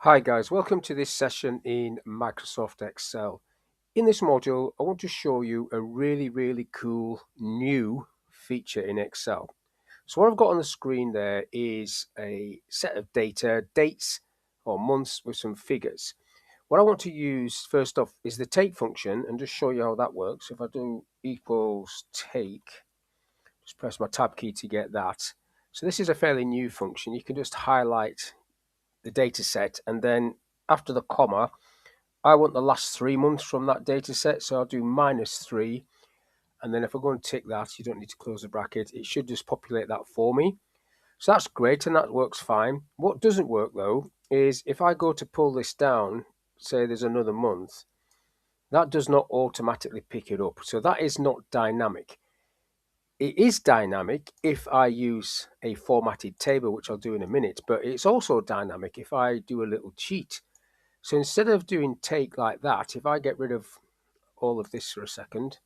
Hi guys, welcome to this session in Microsoft Excel. In this module, I want to show you a really cool new feature in Excel. So what I've got on the screen there is a set of dates or months with some figures. What I want to use first off is the take function and just show you how that works. If I do equals take, just press my tab key to get that. So this is a fairly new function. You can just highlight the data set, and then after the comma, I want the last 3 months from that data set, so I'll do -3, and then if I go and tick that, you don't need to close the bracket, it should just populate that for me. So that's great, and that works fine. What doesn't work though is if I go to pull this down, say there's another month, that does not automatically pick it up, so that is not dynamic. It is dynamic if I use a formatted table, which I'll do in a minute, but it's also dynamic if I do a little cheat. So instead of doing take like that, if I get rid of all of this for a second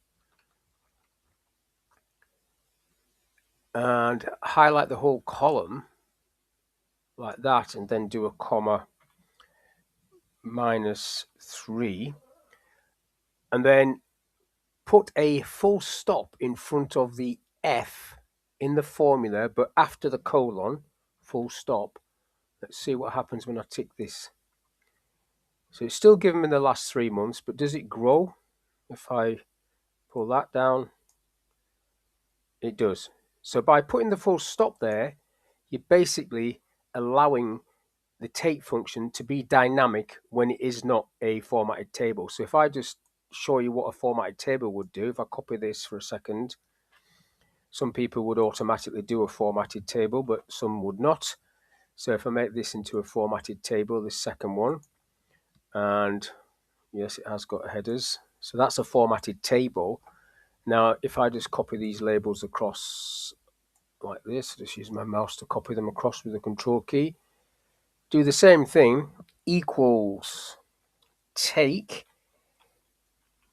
and highlight the whole column like that, and then do a comma -3, and then put a full stop in front of the F in the formula, but after the colon, full stop. Let's see what happens when I tick this. So it's still giving me the last 3 months, but does it grow? If I pull that down, it does. So by putting the full stop there, you're basically allowing the take function to be dynamic when it is not a formatted table. So if I just show you what a formatted table would do, if I copy this for a second, some people would automatically do a formatted table, but some would not. So if I make this into a formatted table, this second one, and yes, it has got headers. So that's a formatted table. Now, if I just copy these labels across like this, just use my mouse to copy them across with the control key, do the same thing, equals take,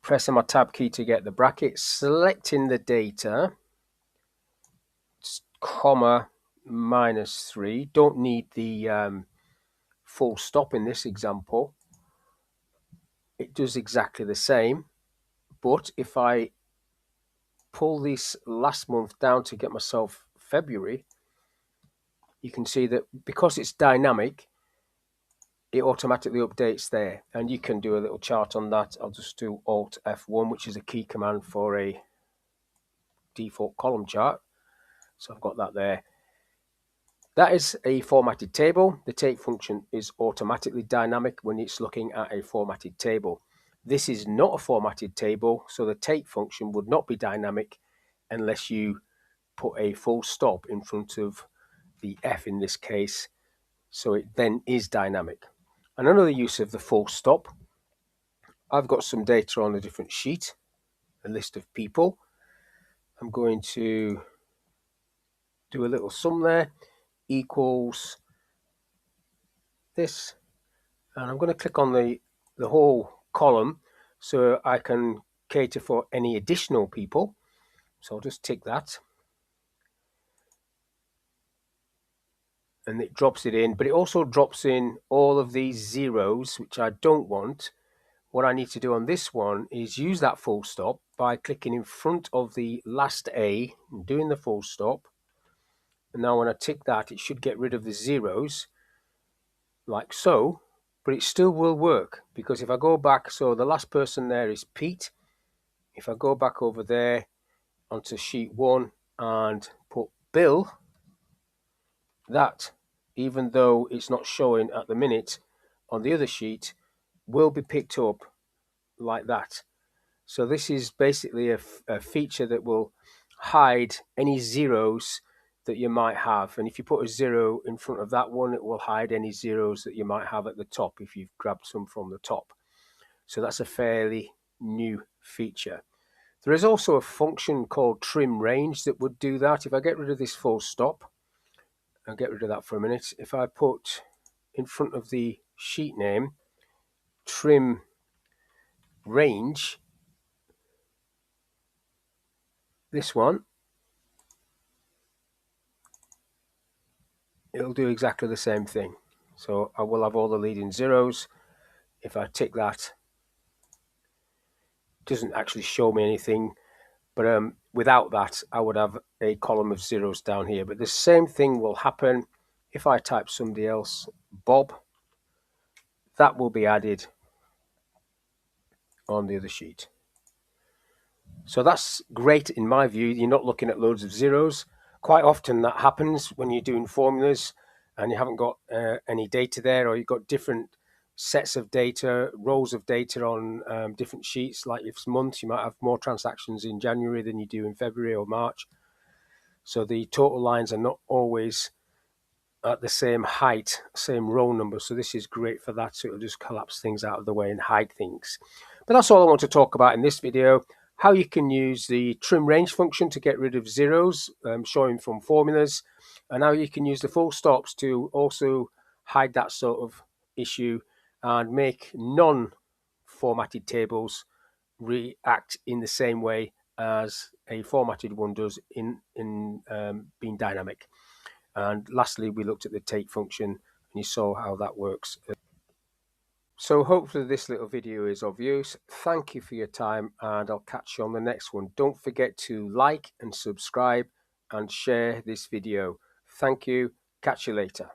pressing my tab key to get the bracket, selecting the data, comma -3, don't need the full stop in this example. It does exactly the same, but if I pull this last month down to get myself February, you can see that because it's dynamic, it automatically updates there, and you can do a little chart on that. I'll just do Alt F1, which is a key command for a default column chart. So I've got that there. That is a formatted table. The take function is automatically dynamic when it's looking at a formatted table. This is not a formatted table, so the take function would not be dynamic unless you put a full stop in front of the F in this case, so it then is dynamic. And another use of the full stop, I've got some data on a different sheet, a list of people. I'm going to do a little sum there, equals this, and I'm going to click on the whole column so I can cater for any additional people. So I'll just tick that, and it drops it in, but it also drops in all of these zeros, which I don't want. What I need to do on this one is use that full stop by clicking in front of the last A and doing the full stop. And now when I tick that, it should get rid of the zeros like so, but it still will work, because if I go back, so the last person there is Pete. If I go back over there onto sheet 1 and put Bill, that, even though it's not showing at the minute on the other sheet, will be picked up like that. So this is basically a feature that will hide any zeros that you might have. And if you put a 0 in front of that one, it will hide any zeros that you might have at the top if you've grabbed some from the top. So that's a fairly new feature. There is also a function called TRIMRANGE that would do that. If I get rid of this full stop, I'll get rid of that for a minute. If I put in front of the sheet name trim range, this one, it'll do exactly the same thing. So I will have all the leading zeros. If I tick that, it doesn't actually show me anything, but without that I would have a column of zeros down here. But the same thing will happen if I type somebody else, Bob. That will be added on the other sheet. So that's great in my view. You're not looking at loads of zeros. Quite often that happens when you're doing formulas and you haven't got any data there, or you've got different sets of data, rows of data on different sheets. Like if it's months, you might have more transactions in January than you do in February or March. So the total lines are not always at the same height, same row number. So this is great for that. So it'll just collapse things out of the way and hide things. But that's all I want to talk about in this video. How you can use the trim range function to get rid of zeros, showing from formulas, and how you can use the full stops to also hide that sort of issue and make non-formatted tables react in the same way as a formatted one does in being dynamic. And lastly, we looked at the take function and you saw how that works. So hopefully this little video is of use. Thank you for your time and I'll catch you on the next one. Don't forget to like and subscribe and share this video. Thank you. Catch you later.